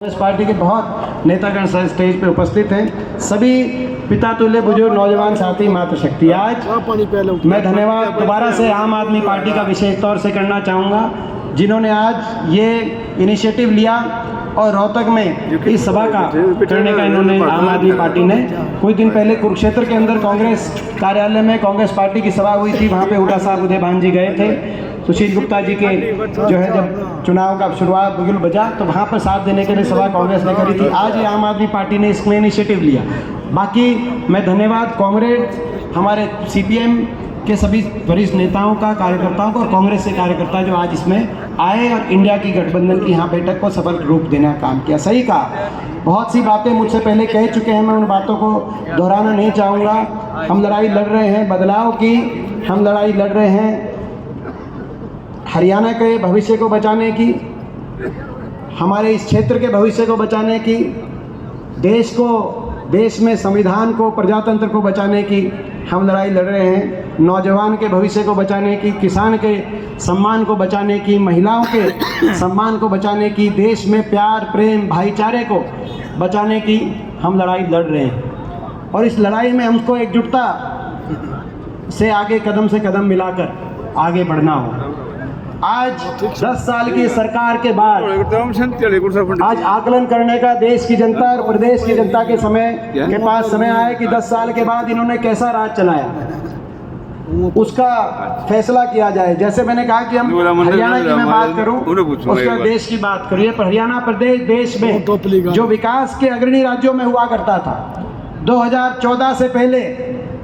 Congress party के बहुत नेतागण स्टेज पे उपस्थित हैं। सभी पिता तुल्य बुजुर्ग नौजवान साथी मातृशक्ति, आज मैं धन्यवाद दोबारा से आम आदमी पार्टी का विशेष तौर से करना चाहूँगा, जिन्होंने आज ये इनिशिएटिव लिया और रोहतक में इस सभा का करने का इन्होंने आम आदमी पार्टी ने कुछ दिन पहले कुरुक्षेत्र के अंदर कांग्रेस कार्यालय में कांग्रेस पार्टी की सभा हुई थी। वहाँ पे हुड्डा साहब उदयभान जी गए थे। सुशील गुप्ता जी के जो है जब चुनाव का शुरुआत बिगुल बजा तो वहाँ पर साथ देने के लिए सभा कांग्रेस ने करी थी। आज ये आम आदमी पार्टी ने इसमें इनिशिएटिव लिया। बाकी मैं धन्यवाद कॉमरेड हमारे सीपीएम के सभी वरिष्ठ नेताओं का, कार्यकर्ताओं को और कांग्रेस के कार्यकर्ता जो आज इसमें आए और इंडिया की गठबंधन की यहाँ बैठक को सफल रूप देने का काम किया। सही कहा, बहुत सी बातें मुझसे पहले कह चुके हैं, मैं उन बातों को दोहराना नहीं चाहूँगा। हम लड़ाई लड़ रहे हैं बदलाव की, हम लड़ाई लड़ रहे हैं हरियाणा के भविष्य को बचाने की, हमारे इस क्षेत्र के भविष्य को बचाने की, देश में संविधान को, प्रजातंत्र को बचाने की हम लड़ाई लड़ रहे हैं। नौजवान के भविष्य को बचाने की, किसान के सम्मान को बचाने की, महिलाओं के सम्मान को बचाने की, देश में प्यार प्रेम भाईचारे को बचाने की हम लड़ाई लड़ रहे हैं। और इस लड़ाई में हमको एकजुटता से आगे कदम से कदम मिलाकर आगे बढ़ना हो। आज 10 साल की सरकार के बाद आज आकलन करने का देश की जनता और प्रदेश की जनता के पास समय आया कि 10 साल के बाद इन्होंने कैसा राज चलाया, उसका फैसला किया जाए। जैसे मैंने कहा कि हम हरियाणा की मैं बात करूं, उसका देश की बात करिए, पर हरियाणा प्रदेश देश में जो विकास के अग्रणी राज्यों में हुआ करता था। 2014 से पहले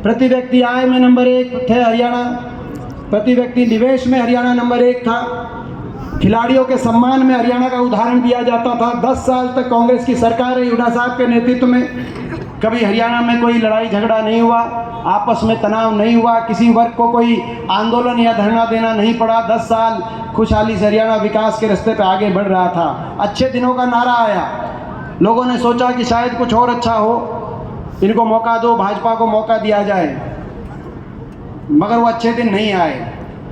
प्रति व्यक्ति आय में नंबर 1 थे हरियाणा, प्रति व्यक्ति निवेश में हरियाणा नंबर 1 था, खिलाड़ियों के सम्मान में हरियाणा का उदाहरण दिया जाता था। 10 साल तक कांग्रेस की सरकार है हुड्डा साहब के नेतृत्व में, कभी हरियाणा में कोई लड़ाई झगड़ा नहीं हुआ, आपस में तनाव नहीं हुआ, किसी वर्ग को कोई आंदोलन या धरना देना नहीं पड़ा। 10 साल खुशहाली से हरियाणा विकास के रास्ते पर आगे बढ़ रहा था। अच्छे दिनों का नारा आया, लोगों ने सोचा कि शायद कुछ और अच्छा हो, इनको मौका दो, भाजपा को मौका दिया जाए, मगर वो अच्छे दिन नहीं आए।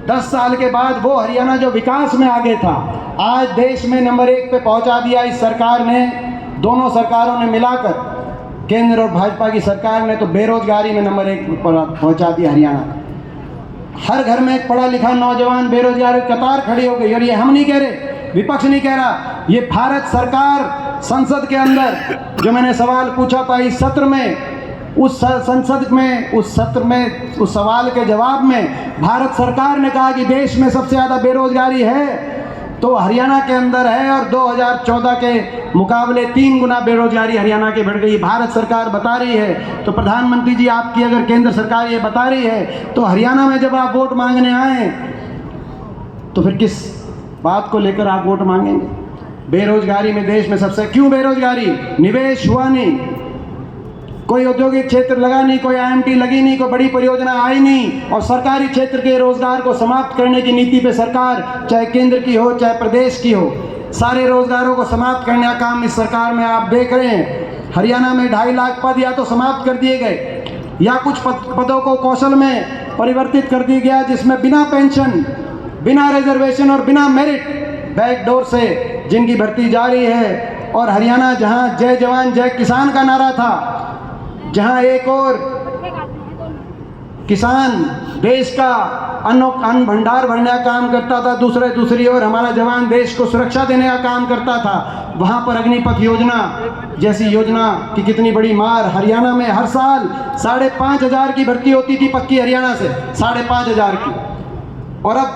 10 साल के बाद वो हरियाणा जो विकास में आगे था, आज देश में नंबर 1 पे पहुंचा दिया इस सरकार ने। दोनों सरकारों ने मिलाकर, केंद्र और भाजपा की सरकार ने तो बेरोजगारी में नंबर 1 पर पहुंचा दिया हरियाणा। हर घर में एक पढ़ा लिखा नौजवान बेरोजगार कतार खड़ी हो गई। और ये हम नहीं कह रहे, विपक्ष नहीं कह रहा, ये भारत सरकार संसद के अंदर जो मैंने सवाल पूछा था इस सत्र में, उस संसद में उस सत्र में उस सवाल के जवाब में भारत सरकार ने कहा कि देश में सबसे ज़्यादा बेरोजगारी है तो हरियाणा के अंदर है, और 2014 के मुकाबले 3 गुना बेरोजगारी हरियाणा की बढ़ गई। भारत सरकार बता रही है, तो प्रधानमंत्री जी आपकी अगर केंद्र सरकार ये बता रही है, तो हरियाणा में जब आप वोट मांगने आए तो फिर किस बात को लेकर आप वोट मांगेंगे? बेरोजगारी में देश में सबसे, क्यों बेरोजगारी? निवेश हुआ नहीं, कोई औद्योगिक क्षेत्र लगा नहीं, कोई आईएमटी लगी नहीं, कोई बड़ी परियोजना आई नहीं, और सरकारी क्षेत्र के रोजगार को समाप्त करने की नीति पे सरकार, चाहे केंद्र की हो चाहे प्रदेश की हो, सारे रोजगारों को समाप्त करने का काम इस सरकार में आप देख रहे हैं। हरियाणा में 2.5 लाख पद या तो समाप्त कर दिए गए, या कुछ पदों को कौशल में परिवर्तित कर दिया गया, जिसमें बिना पेंशन, बिना रिजर्वेशन और बिना मेरिट बैकडोर से जिनकी भर्ती जारी है। और हरियाणा जहाँ जय जवान जय किसान का नारा था, जहां एक और किसान देश का अन्न भंडार भरने का काम करता था, दूसरी ओर हमारा जवान देश को सुरक्षा देने का काम करता था, वहां पर अग्निपथ योजना जैसी योजना की कितनी बड़ी मार। हरियाणा में हर साल 5,500 की भर्ती होती थी पक्की, हरियाणा से 5,500 की, और अब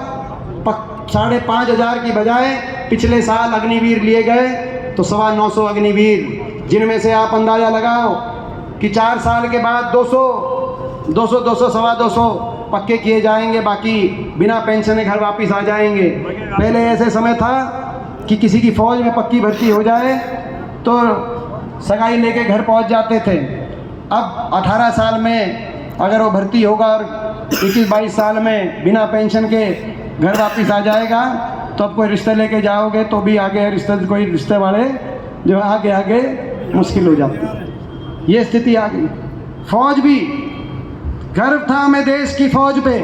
5,500 की बजाय पिछले साल अग्निवीर लिए गए तो 925 अग्निवीर, जिनमें से आप अंदाजा लगाओ कि 4 साल के बाद 200 सवा 200 पक्के किए जाएंगे, बाकी बिना पेंशन घर वापस आ जाएंगे। पहले ऐसे समय था कि किसी की फौज में पक्की भर्ती हो जाए तो सगाई लेके घर पहुंच जाते थे। अब 18 साल में अगर वो भर्ती होगा और 21-22 साल में बिना पेंशन के घर वापस आ जाएगा, तो अब कोई रिश्ते लेके जाओगे तो भी आगे रिश्ते वाले जो आगे मुश्किल हो जाती है। ये स्थिति आ गई। फौज भी, गर्व था हमें देश की फौज पे।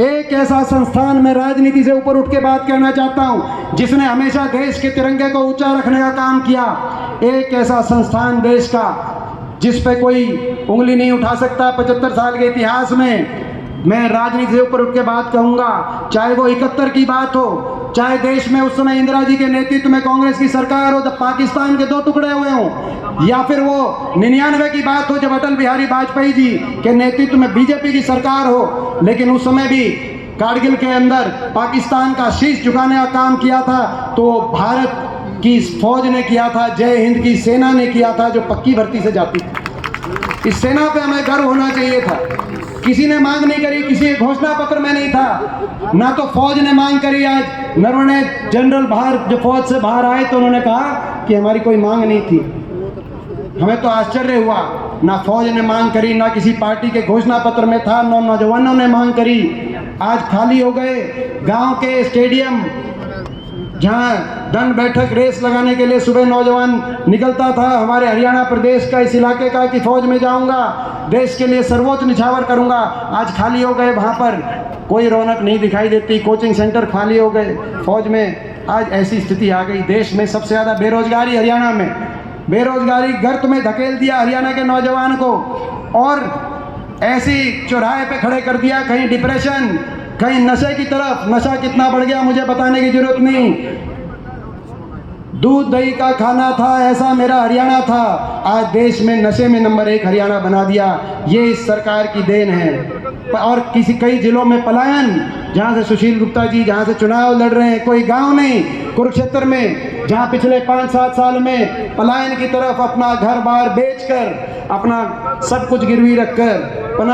एक ऐसा संस्थान में राजनीति से ऊपर उठ के बात करना चाहता हूँ जिसने हमेशा देश के तिरंगे को ऊंचा रखने का काम किया। एक ऐसा संस्थान देश का जिस पे कोई उंगली नहीं उठा सकता 75 साल के इतिहास में। मैं राजनीति से ऊपर उठ के बात कहूँगा, चाहे वो 71 की बात हो, चाहे देश में उस समय इंदिरा जी के नेतृत्व में कांग्रेस की सरकार हो जब पाकिस्तान के 2 टुकड़े हुए हों, या फिर वो 99 की बात हो जब अटल बिहारी वाजपेयी जी के नेतृत्व में बीजेपी की सरकार हो, लेकिन उस समय भी कारगिल के अंदर पाकिस्तान का शीश झुकाने का काम किया था तो भारत की फौज ने किया था, जय हिंद की सेना ने किया था जो पक्की भर्ती से जाती थी। इस सेना पे हमें गर्व होना चाहिए था। किसी ने मांग नहीं करी, किसी घोषणा पत्र में नहीं था, ना तो फौज ने मांग करी। आज नरवणे जनरल बाहर जब फौज से बाहर आए तो उन्होंने कहा कि हमारी कोई मांग नहीं थी। हमें तो आश्चर्य हुआ, ना फौज ने मांग करी, ना किसी पार्टी के घोषणा पत्र में था, ना नौजवानों ने मांग करी। आज खाली हो गए गांव के स्टेडियम जहां दंड बैठक रेस लगाने के लिए सुबह नौजवान निकलता था हमारे हरियाणा प्रदेश का, इस इलाके का, कि फौज में जाऊंगा, देश के लिए सर्वोच्च निछावर करूंगा। आज खाली हो गए, वहां पर कोई रौनक नहीं दिखाई देती, कोचिंग सेंटर खाली हो गए फौज में। आज ऐसी स्थिति आ गई, देश में सबसे ज़्यादा बेरोजगारी हरियाणा में, बेरोजगारी गर्त में धकेल दिया हरियाणा के नौजवान को, और ऐसी चौराहे पे खड़े कर दिया, कहीं डिप्रेशन, कहीं नशे की तरफ। नशा कितना बढ़ गया मुझे बताने की जरूरत नहीं, दूध दही का खाना था ऐसा मेरा हरियाणा था, आज देश में नशे में नंबर 1 हरियाणा बना दिया। ये इस सरकार की देन है। और कई जिलों में पलायन, जहाँ से सुशील गुप्ता जी जहाँ से चुनाव लड़ रहे हैं, कोई गांव नहीं, कुरुक्षेत्र में जहाँ पिछले 5-7 साल में पलायन की तरफ अपना घर बार बेचकर, अपना सब कुछ गिरवी रखकर